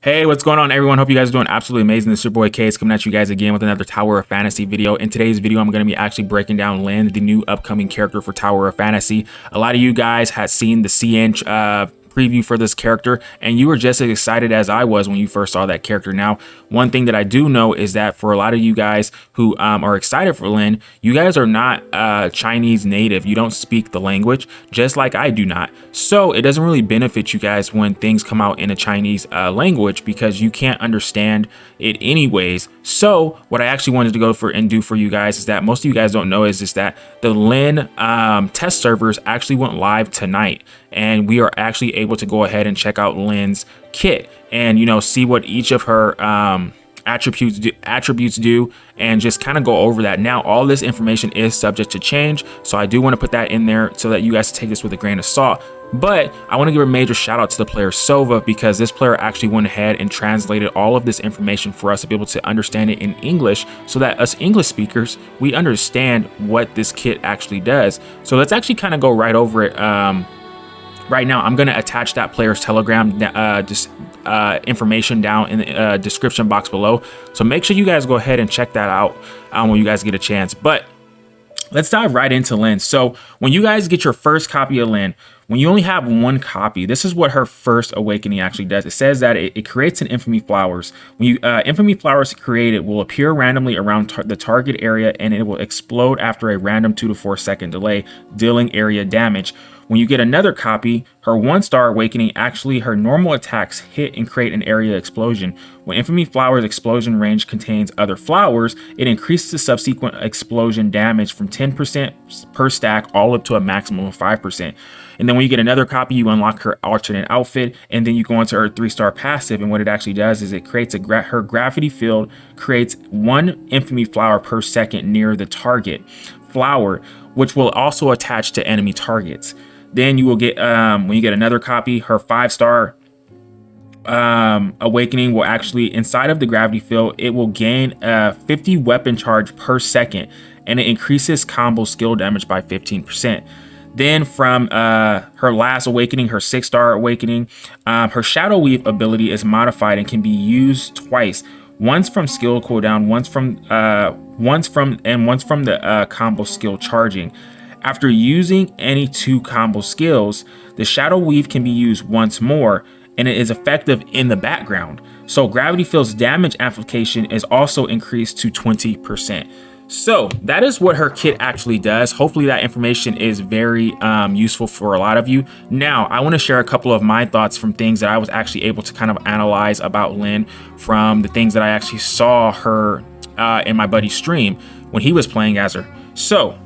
Hey, what's going on, everyone? Hope you guys are doing absolutely amazing. This is your boy Case coming at you guys again with another Tower of Fantasy video. In today's video, I'm going to be actually breaking down Lynn, the new upcoming character for Tower of Fantasy. A lot of you guys had seen the C-Inch preview for this character, and you were just as excited as I was when you first saw that character. Now, one thing that I do know is that for a lot of you guys who are excited for Lynn, you guys are not Chinese native. You don't speak the language, just like I do not. So it doesn't really benefit you guys when things come out in a Chinese language because you can't understand it anyways. So what I actually wanted to go for and do for you guys is that most of you guys don't know is that the Lynn test servers actually went live tonight, and we are actually able to go ahead and check out Lynn's kit and, you know, see what each of her attributes do and just kind of go over that. Now, all this information is subject to change, so I do want to put that in there so that you guys take this with a grain of salt. But I want to give a major shout out to the player Sova, because this player actually went ahead and translated all of this information for us to be able to understand it in English, so that us English speakers, we understand what this kit actually does. So let's actually kind of go right over it. Right now, I'm going to attach that player's Telegram information down in the description box below. So make sure you guys go ahead and check that out when you guys get a chance. But let's dive right into Lynn. So when you guys get your first copy of Lynn, when you only have one copy, this is what her first awakening actually does. It says that it creates an infamy flowers. When you infamy flowers created will appear randomly around the target area, and it will explode after a random 2 to 4 second delay, dealing area damage. When you get another copy, her 1-star awakening, actually her normal attacks hit and create an area explosion. When Infamy Flower's explosion range contains other flowers, it increases the subsequent explosion damage from 10% per stack all up to a maximum of 5%. And then when you get another copy, you unlock her alternate outfit, and then you go into her 3-star passive, and what it actually does is it creates her gravity field creates 1 Infamy Flower per second near the target flower, which will also attach to enemy targets. Then you will get, when you get another copy, her 5-star awakening will actually, inside of the gravity field, it will gain 50 weapon charge per second, and it increases combo skill damage by 15%. Then from her last awakening, her 6-star awakening, her Shadow Weave ability is modified and can be used twice. Once from skill cooldown, once from the combo skill charging. After using any 2 combo skills, the Shadow Weave can be used once more, and it is effective in the background. So Gravity Field's damage amplification is also increased to 20%. So that is what her kit actually does. Hopefully that information is very useful for a lot of you. Now, I want to share a couple of my thoughts from things that I was actually able to kind of analyze about Lynn from the things that I actually saw her in my buddy's stream when he was playing as her. So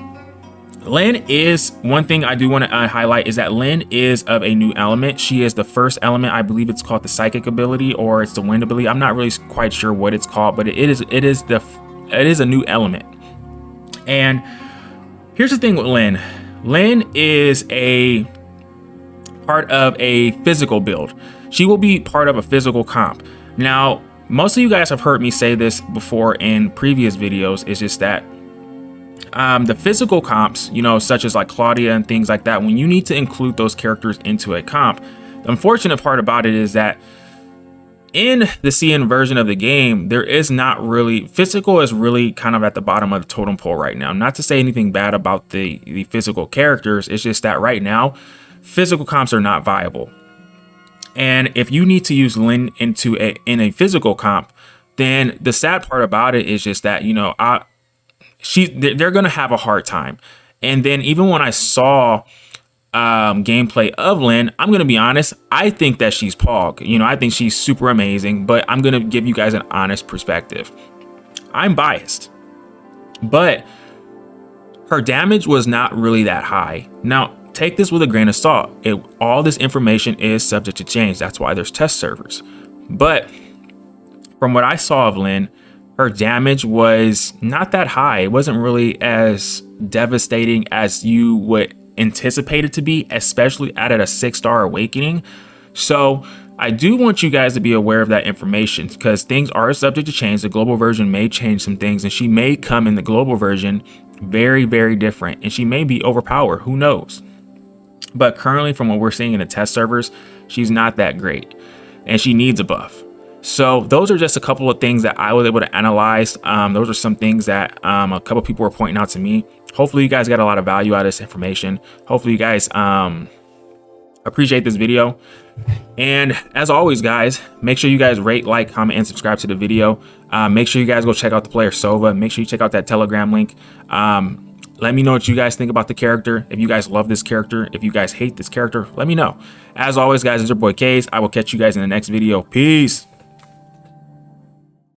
Lynn is, one thing I do want to highlight is that Lynn is of a new element. She is the first element. I believe it's called the psychic ability, or it's the wind ability. I'm not really quite sure what it's called, but it is a new element. And here's the thing with Lynn. Lynn is a part of a physical build. She will be part of a physical comp. Now, most of you guys have heard me say this before in previous videos. It's just that the physical comps, you know, such as like Claudia and things like that, when you need to include those characters into a comp, the unfortunate part about it is that in the CN version of the game, there is not really, physical is really kind of at the bottom of the totem pole right now. Not to say anything bad about the physical characters, it's just that right now, physical comps are not viable. And if you need to use Lynn in a physical comp, then the sad part about it is just that, you know, they're gonna have a hard time. And then even when I saw gameplay of Lynn, I'm gonna be honest, I think that she's Pog. You know, I think she's super amazing, but I'm gonna give you guys an honest perspective. I'm biased, but her damage was not really that high. Now, take this with a grain of salt. All this information is subject to change. That's why there's test servers. But from what I saw of Lynn, her damage was not that high. It wasn't really as devastating as you would anticipate it to be, especially at a 6-star awakening. So I do want you guys to be aware of that information, because things are subject to change. The global version may change some things, and she may come in the global version very, very different, and she may be overpowered. Who knows? But currently, from what we're seeing in the test servers, she's not that great, and she needs a buff. So those are just a couple of things that I was able to analyze. Those are some things that a couple of people were pointing out to me. Hopefully you guys got a lot of value out of this information. Hopefully you guys appreciate this video. And as always, guys, make sure you guys rate, like, comment, and subscribe to the video. Make sure you guys go check out the player Sova. Make sure you check out that Telegram link. Let me know what you guys think about the character. If you guys love this character, if you guys hate this character, let me know. As always, guys, it's your boy Kays. I will catch you guys in the next video. Peace.